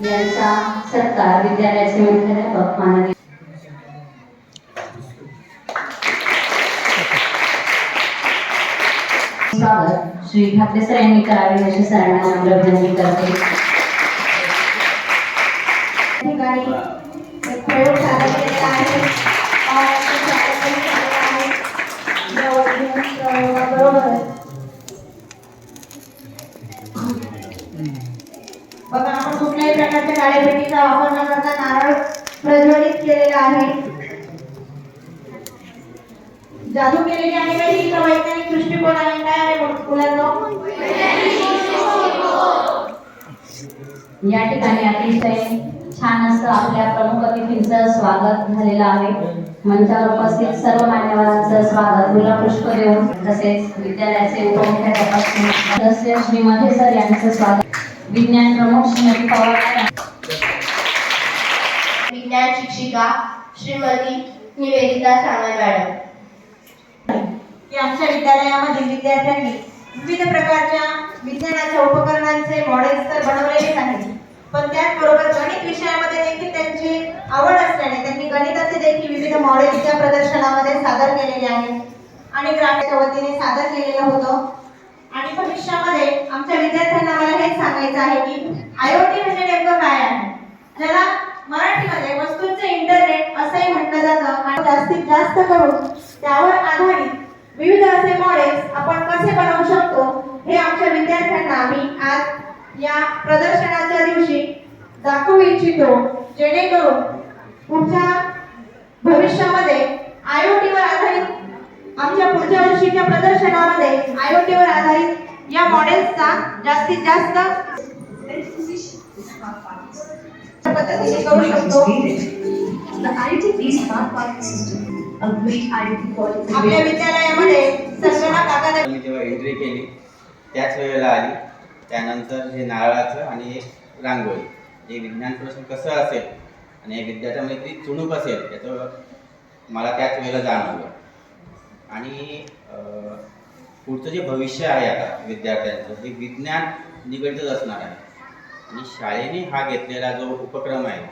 यांचा सत्कार विद्यालयाचे मुख्याध्यापक माननीय स्वागत श्री ठाकरे सर यांनी करावे अशी सरांना नम्र विनंती करते। बघा, आपण कुठल्याही प्रकारच्या काळ्यापेटीचा वापर न करता नारळ प्रज्वलित केलेला आहे। जादू केलेली आहे का ही वैज्ञानिक दृष्टिकोन आहे? काय आहे मुलांनो? या ठिकाणी अतिशय छान असं आपल्या प्रमुख अतिथींचं स्वागत झालेलं आहे। मंचावर उपस्थित सर्व मान्यवरांचं स्वागत गुलाबपुष्प देऊन तसेच विद्यालयाचे उपमुख्याध्यापक सदस्य श्री मध्ये सर यांचं स्वागत, विज्ञान प्रमुख श्रीमती पवार, विज्ञान शिक्षिका श्रीमती निवेदिता सामंत मॅडम की आमच्या विद्यालयामध्ये विद्यार्थ्यांनी विविध प्रकारच्या विज्ञानाच्या उपकरणांचे मॉडेल्स तर बनवलेलेच आहेत, पण त्याचबरोबर गणित विषयामध्ये देखील त्यांची आवड असल्याने त्यांनी गणिताचे देखील विविध मॉडेल्स या प्रदर्शनामध्ये सादर केलेले आहेत आणि ग्रामच्या वतीने सादर केलेलं होतं। आणि भविष्यामध्ये आमच्या विद्यार्थ्यांना मला हेच सांगायचं आहे की IoT म्हणजे नेमकं काय आहे, ज्याला मराठीमध्ये वस्तूंचे इंटरनेट असंही म्हटलं जातं। आणि जास्तीत जास्त करून त्यावर आधारित विविध असे मॉडेल्स आपण कसे बनवू शकतो हे आमच्या विद्यार्थ्यांना आम्ही आज या प्रदर्शनाच्या दिवशी दाखवू इच्छितो, जेणेकरून पुढच्या भविष्यामध्ये IoT वर आधारित आमच्या पुढच्या वर्षीच्या प्रदर्शनामध्ये IoT वर आधारित या मॉडेल्सचा जास्तीत जास्त पद्धतीने करू शकतो। आपल्या विद्यालयामध्ये संगणक आधारित मी जेव्हा एंट्री केली त्याच वेळेला आली, त्यानंतर हे नारळाचं आणि एक रांगोळी, हे विज्ञान प्रश्न कसं असेल आणि विद्यार्थ्यामध्ये ती चुणूक असेल याचं मला त्याच वेळेला जाणवलं। आणि पुढचं जे भविष्य आहे आता विद्यार्थ्यांचं हे विज्ञान निगडीतच असणार आहे आणि शाळेने हा घेतलेला जो उपक्रम आहे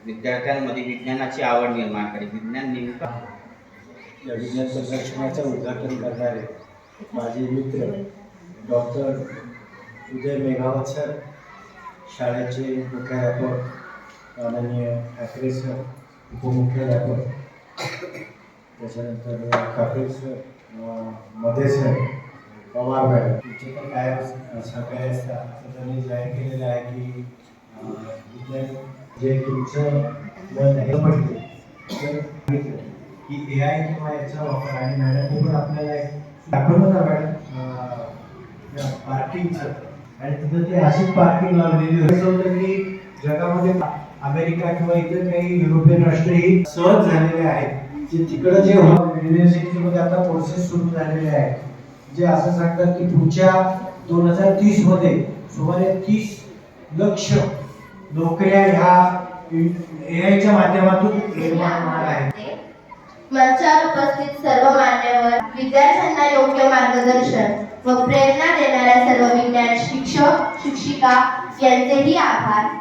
विद्यार्थ्यांमध्ये विज्ञानाची आवड निर्माण करेल, विज्ञान नेमकं या विज्ञान प्रदर्शनाचं उद्घाटन करणारे माझे मित्र डॉक्टर उदय मेघावत सर, शाळेचे मुख्याध्यापक माननीय ठाकरे सर, उपमुख्याध्यापक, त्याच्यानंतर कापरे सर, मध्ये सर, पवार मॅडम, तुमचे पण काय सगळे असं त्यांनी जाहीर केलेलं आहे की विज्ञान जे तुमचं मन आहे पडते तर की AI किंवा याचा वापर आणि मॅडमने पण आपल्याला एक दाखवलं ना मॅडम पार्किंगचं, आणि तिथं ते अशीच पार्किंग लावलेली होतं की जगामध्ये अमेरिका किंवा इतर काही युरोपियन राष्ट्रही सहज झालेले आहेत, जे तिकडं जे युनिव्हर्सिटीमध्ये आता कोर्सेस सुरू झालेले आहेत, जे असं सांगतात की पुढच्या 2030 मध्ये सुमारे 30 लाख नोकऱ्या ह्या AIच्या माध्यमातून निर्माण होणार आहेत। मंचावर उपस्थित सर्व मान्यवर, विद्यार्थ्यांना योग्य मार्गदर्शन व प्रेरणा देणाऱ्या सर्व विज्ञान शिक्षक शिक्षिका यांचेही आभार।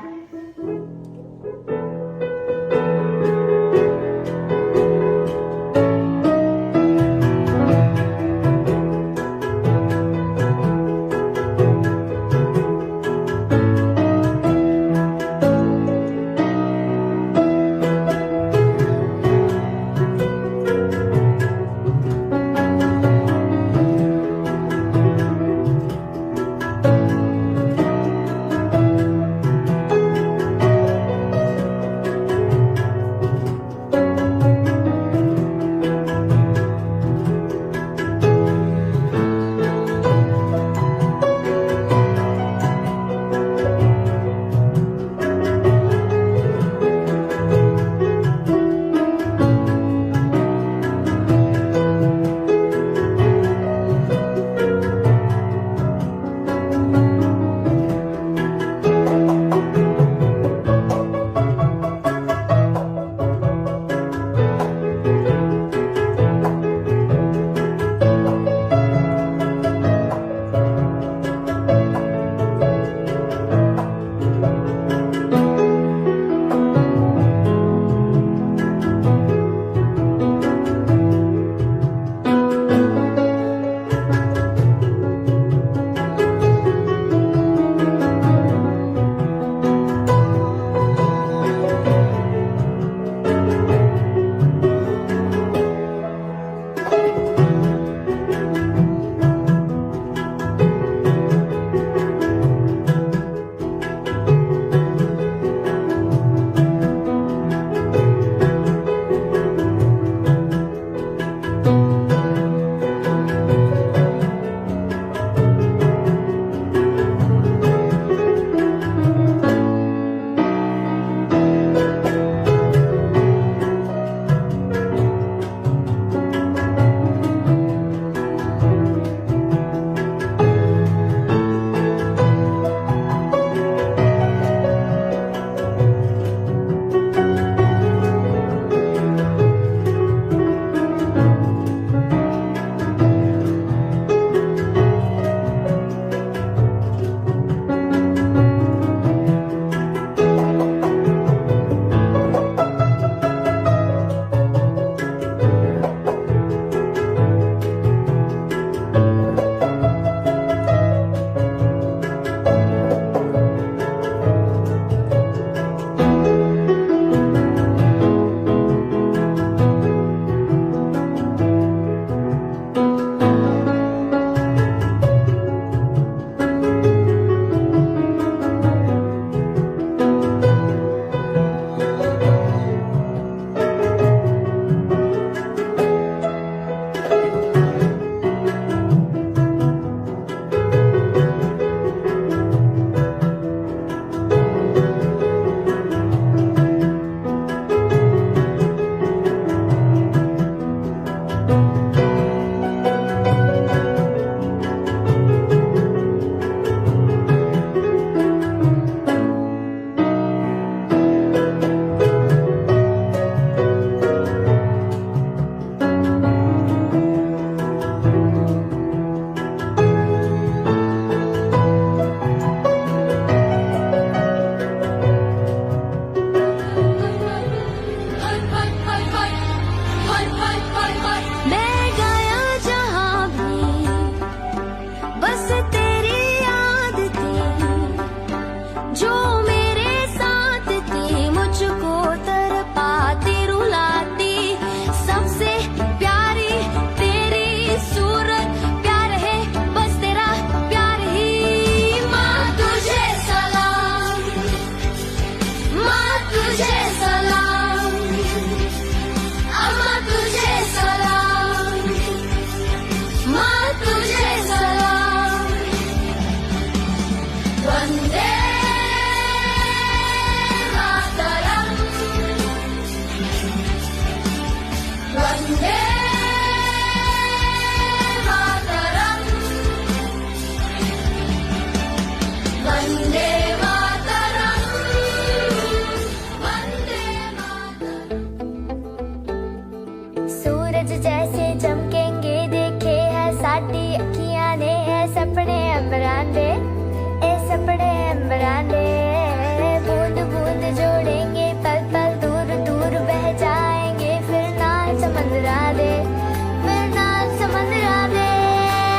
अंबरांडे ए सपड़े अंबरांडे बूंद बूंद जोड़ेंगे पल पल दूर दूर बह जाएंगे फिर ना समंदरा दे फिर ना समंदरा दे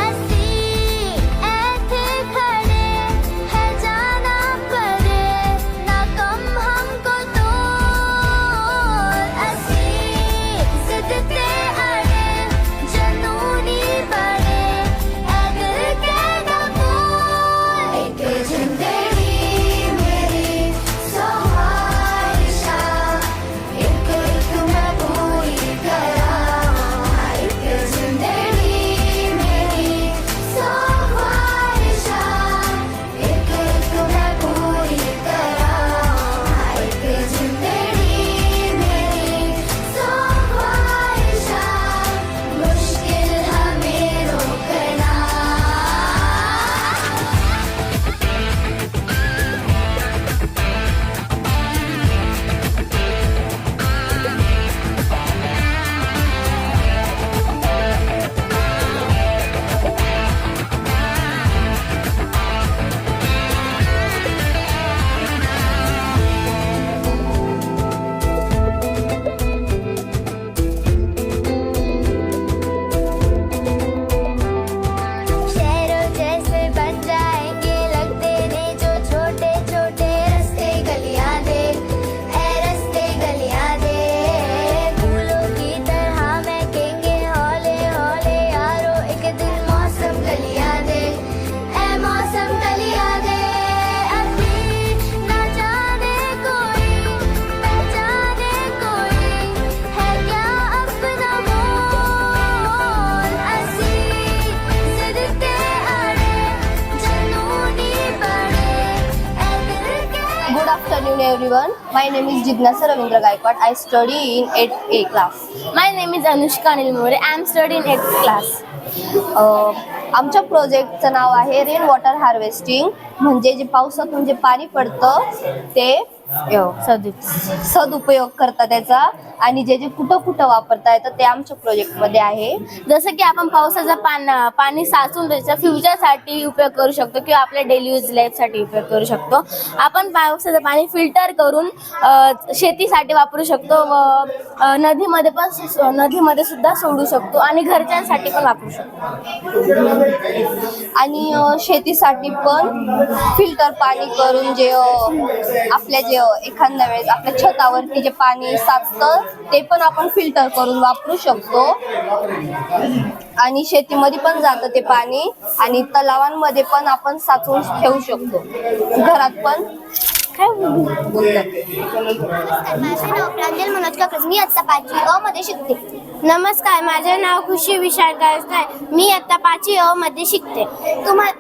असी ऐथे खड़े है जाना पड़े ना कम हमको तो असी जिद ते अड़े जनूनी बड़े अगर के ना बोल एक जिंदड़ी मेरी सहारिशा एक एक मैं पूरी करा एक जिंदड़ी मेरी सहारिशा एक एक मैं पूरी करा एक जिंदड़ी मेरी सहारिशा मुश्किल हमें रोकना शहरों जैसे बन जाएंगे लगते ने जो छोटे छोटे रस्ते गलियां दे ऐ रस्ते गलियां दे फूलों की तरह महकेंगे हौले हौले यारो एक दिन मौसम गलियां दे ऐ मौसम गलियां दे अभी न जाने कोई पहचाने कोई है क्या अपना मोल असी जिद ते अड़े जनूनी बड़े ऐ दिल के Good afternoon, everyone. My name is Jignasa Ravindra Gaikwad. I study in 8A class. My name is Anushka Anil More. I am studying 8th class. आमच्या प्रोजेक्टचं नाव आहे रेन वॉटर हार्वेस्टिंग, म्हणजे जे पावसातून जे पाणी पडतं ते सदुपयोग करता त्याचा आणि जे जे कुठं कुठं वापरता येतं ते आमच्या प्रोजेक्टमध्ये आहे. जसं की आपण पावसाचं पाणी साचून त्याचा फ्युचरसाठी उपयोग करू शकतो किंवा आपल्या डेली यूज लाईफसाठी उपयोग करू शकतो. आपण पावसाचं पाणी फिल्टर करून शेतीसाठी वापरू शकतो व नदीमध्ये सुद्धा सोडू शकतो आणि घरच्यांसाठी पण वापरू शकतो. आणि शेतीसाठी पण फिल्टर पाणी करून जे आपल्या जे एखाद्या वेळेस आपल्या छतावरती जे पाणी साचतं ते पण आपण फिल्टर करून वापरू शकतो. आणि शेतीमध्ये पण जातं ते पाणी आणि तलावांमध्ये पण आपण साचवून ठेवू शकतो. घरात पण माझे नाव प्रांजल मनोज काक्रज. मी आता 5वी अ मध्ये शिकते. नमस्कार, माझे नाव खुशी विशाल गायस्ताय. मी आता 5वी अ मध्ये शिकते.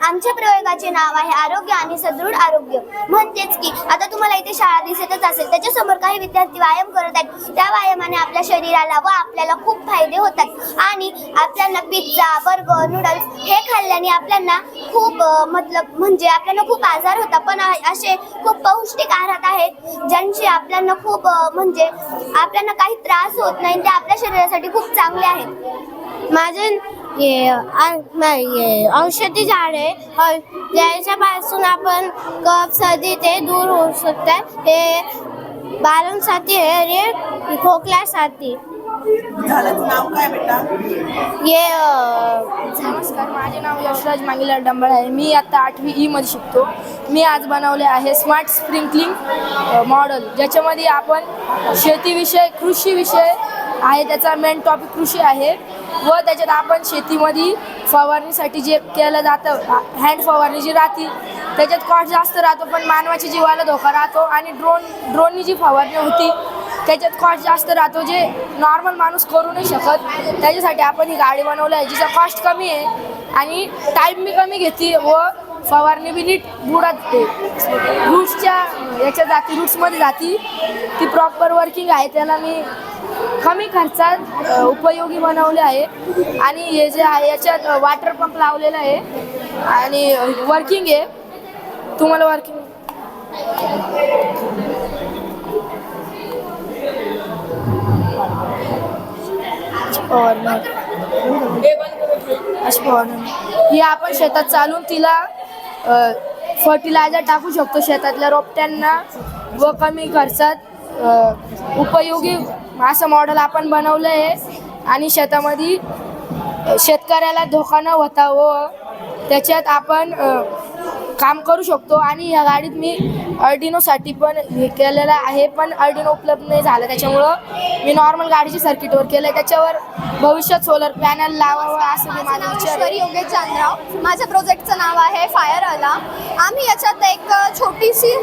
आमच्या प्रयोगाचे नाव आहे आरोग्य आणि सदृढ आरोग्य. म्हणजेच की आता तुम्हाला इथे शाळा दिसतच असेल, त्याच्यासमोर काही विद्यार्थी व्यायाम करत आहेत. त्या व्यायामाने आपल्या शरीराला व आपल्याला खूप फायदे होतात आणि आपल्याला पिझ्झा, बर्गर, नूडल्स हे खाल्ल्याने आपल्याला खूप म्हणजे आपल्याला खूप आजार होतात. पण असे खूप पौष्टिक आहार आहेत ज्यांचे आपल्याला खूप म्हणजे आपल्याला काही त्रास होत नाही, ते आपल्या शरीरासाठी खूप चांगले आहेत. माझे औषधी झाडे ज्याच्यापासून आपण कफ सर्दी ते दूर होऊ शकतात. हे बाळांसाठी हे खोकल्यासाठी. झाडाचं नाव काय बेटा? नमस्कार, माझे नाव यशराज मांगीलाल डंबळ आहे. मी आता 8वी ई मध्ये शिकतो. मी आज बनवले आहे स्मार्ट स्प्रिंकलिंग मॉडेल, ज्याच्यामध्ये आपण शेतीविषय, कृषी विषय आहे. त्याचा मेन टॉपिक कृषी आहे व त्याच्यात आपण शेतीमध्ये फवारणीसाठी जे केलं जातं हँड फवारणी जी राहते त्याच्यात कॉस्ट जास्त राहतो, पण मानवाच्या जीवाला धोका राहतो. आणि ड्रोननी जी फवारणी होती त्याच्यात कॉस्ट जास्त राहतो, जे नॉर्मल माणूस करू नाही शकत. त्याच्यासाठी आपण ही गाडी बनवली आहे जिचा कॉस्ट कमी आहे आणि टाईम बी कमी घेते व फवारणी बी नीट बुडात रूट्सच्या याच्या जाती रूट्समध्ये जाती. ती प्रॉपर वर्किंग आहे. त्याला मी कमी खर्चात उपयोगी बनवले आहे. आणि हे जे आहे याच्यात वॉटर पंप लावलेला आहे आणि वर्किंग आहे. तुम्हाला वर्किंग और अशी फवारणी ही आपण शेतात चालून तिला फर्टिलायझर टाकू शकतो शेतातल्या रोपट्यांना व कमी खर्चात उपयोगी असं मॉडेल आपण बनवलं आहे आणि शेतामध्ये शेतकऱ्याला धोका न होता व त्याच्यात आपण काम करू शकतो. आणि या गाडीत मी अर्डिनोसाठी पण हे केलेलं आहे, पण अर्डिनो उपलब्ध नाही झालं त्याच्यामुळं मी नॉर्मल गाडीची सर्किटवर केलं आहे. त्याच्यावर भविष्यात सोलर पॅनल लावावं असं मी माझा विचार आहे. योगेश चांद्राव. माझ्या प्रोजेक्टचं नाव आहे फायर अलार्म. आम्ही याच्यात एक छोटीशी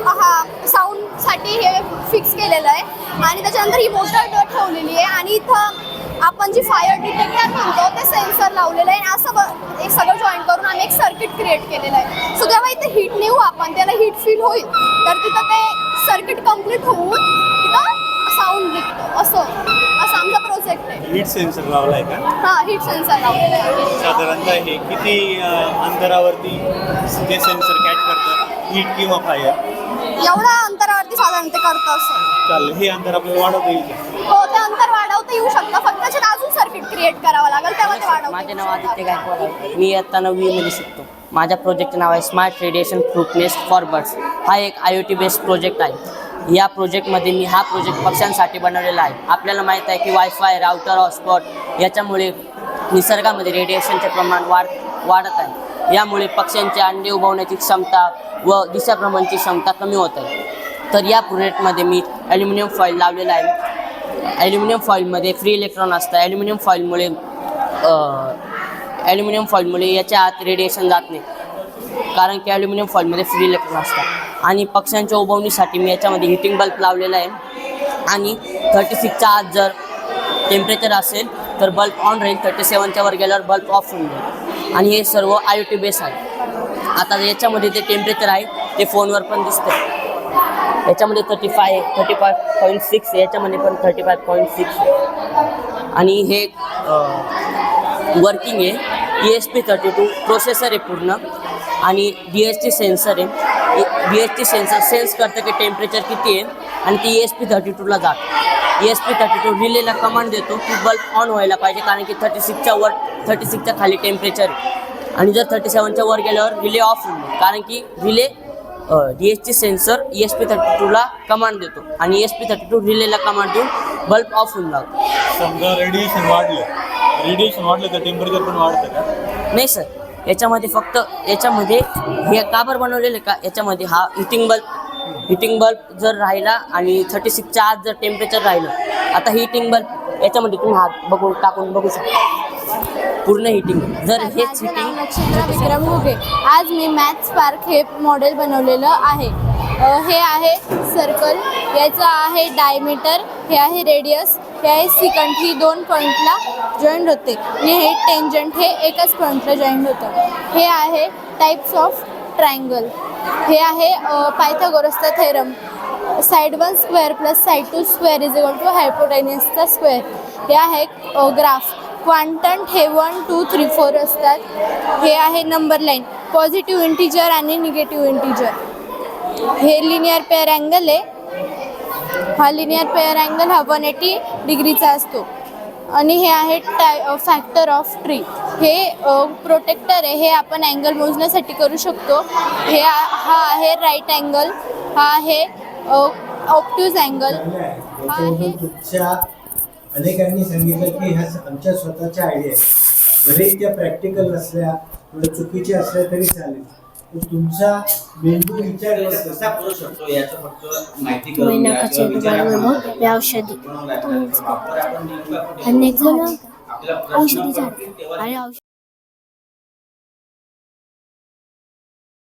साऊंडसाठी हे फिक्स केलेलं आहे आणि त्याच्यानंतर ही मोटर ठेवलेली आहे आणि इथं आपण जी फायर डिटेक्टर म्हणतो ते सेन्सर लावलेलं आहे. असं एक सगळं जॉईन करून आम्ही एक सर्किट क्रिएट केलेलं आहे. सो जेव्हा इथे हीट नेऊ आपण त्याला हीट फील होईल तर तिथं ते सर्किट कम्प्लीट होऊन तिथं साऊंड निघतो. असं आमचा प्रोजेक्ट आहे. हीट सेन्सर लावला आहे का? हां, हीट सेन्सर लावलेलं आहे. साधारणतः हे किती अंतरावरती ते सेन्सर कॅच करतं, हीट किंवा फायर? एवढ्या अंतरावरती साधारण ते करतं असं. चालेल, हे अंतर आपल्याला वाढवता येईल का? हो, ते अंतर वाढवता येऊ शकतं, फक्त त्याच्यात अजून सर्किट क्रिएट करावं लागेल तेव्हा ते वाढवता माझे येऊ नाव शकतं. आदित्य गायकवाड आहे. मी इयत्ता 9वीमध्ये शिकतो. माझ्या प्रोजेक्टचं नाव आहे smart radiation proof nest for birds. हा एक IoT बेस्ड प्रोजेक्ट आहे. या प्रोजेक्टमध्ये मी हा प्रोजेक्ट पक्ष्यांसाठी बनवलेला आहे. आपल्याला माहीत आहे की वायफाय, राउटर, हॉटस्पॉट याच्यामुळे निसर्गामध्ये रेडिएशनचे प्रमाण वाढत आहे. यामुळे पक्ष्यांचे अंडे उबवण्याची क्षमता व दिशाभ्रमणची क्षमता कमी होत आहे. तर या प्रोजेक्टमध्ये मी ॲल्युमिनियम फॉईल लावलेला आहे. ॲल्युमिनियम फॉईलमध्ये फ्री इलेक्ट्रॉन असतं. ॲल्युमिनियम फॉईलमुळे याच्या आत रेडिएशन जात नाही, कारण की ॲल्युमिनियम फॉईलमध्ये फ्री इलेक्ट्रॉन असतात. आणि पक्ष्यांच्या उबवणीसाठी मी याच्यामध्ये हिटिंग बल्ब लावलेला आहे. आणि 36च्या आत जर टेम्परेचर असेल तर बल्ब ऑन राहील, 37च्या वर गेल्यावर बल्ब ऑफ होऊन जाईल. आणि हे सर्व IoT बेस आहे. आता याच्यामध्ये जे टेम्परेचर आहे ते फोनवर पण दिसतं. याच्यामध्ये 35.6 याच्यामध्ये पण 35.6 आणि हे वर्किंग आहे. ESP32 प्रोसेसर आहे पूर्ण आणि DHT सेन्सर आहे. DHT सेन्सर सेन्स करतं की टेम्परेचर किती आहे आणि ती ESP32ला जातं. ESP32 रिलेला कमांड देतो की बल्ब ऑन व्हायला पाहिजे, कारण की 36च्या खाली टेम्परेचर आहे. आणि जर 37च्या वर गेल्यावर रिले ऑफ होईल, कारण की रिले DHT सेन्सर ESP32ला कमांड देतो आणि ESP32 रिलेला कमांड देऊन बल्ब ऑफ होऊन जातो. समजा रेडिएशन वाढलं तर टेम्परेचर पण वाढतं का? नाही सर, याच्यामध्ये फक्त याच्यामध्ये हे काबर बनवलेलं का, याच्यामध्ये हा हिटिंग बल्ब जर राहिला आणि 36च्या आत जर टेम्परेचर राहिलं, आता हिटिंग बल्ब याच्यामध्ये तुम्ही हात टाकून बघू शकता पूर्ण हिटिंग. जर हेच हिटिंग नक्षत्र विक्रम घुगे. आज मी मॅथ्स पार्क हे मॉडेल बनवलेलं आहे. हे आहे सर्कल, याचं आहे डायमीटर, हे आहे रेडियस, हे आहे सिकंड. ही 2 पॉईंटला जॉईंट होते आणि हे टेंजंट हे एकच पॉईंटला जॉईंट होतं. हे आहे टाईप्स ऑफ ट्रायंगल. हे आहे पायथागोरसचा theorem. Side 1 square plus side 2 square is equal to हायपोटेन्यूसचा स्क्वेअर. हे आहे ग्राफ. क्वांटंट हे 1, 2, 3, 4 असतात. हे आहे नंबर लाईन, पॉझिटिव्ह इंटिजर आणि निगेटिव्ह इंटिजर. हे लिनियर पेअर अँगल आहे. हा लिनियर पेअर अँगल हा 180 डिग्रीचा असतो. आणि हे आहे फॅक्टर ऑफ ट्री. हे प्रोटेक्टर आहे. हे आपण अँगल मोजण्यासाठी करू शकतो. हा आहे राईट अँगल. हा आहे ऑप्ट्यूज अँगल. हा आहे तुमच्या अनेकांनी सांगितलं की ह्या आमच्या स्वतःच्या आयडिया आहेत, भले त्या प्रॅक्टिकल नसल्या, थोड्या चुकीच्या असल्या तरी चालेल, पण तुमचा मेंदू विचार कसा करू शकतो याचं फक्त माहिती करून घ्या किंवा विचारा. औषधी वापर आपण नेमका कुठे अनेक जण आपल्याला प्रश्न औषधी पडतील तेव्हा आणि औषध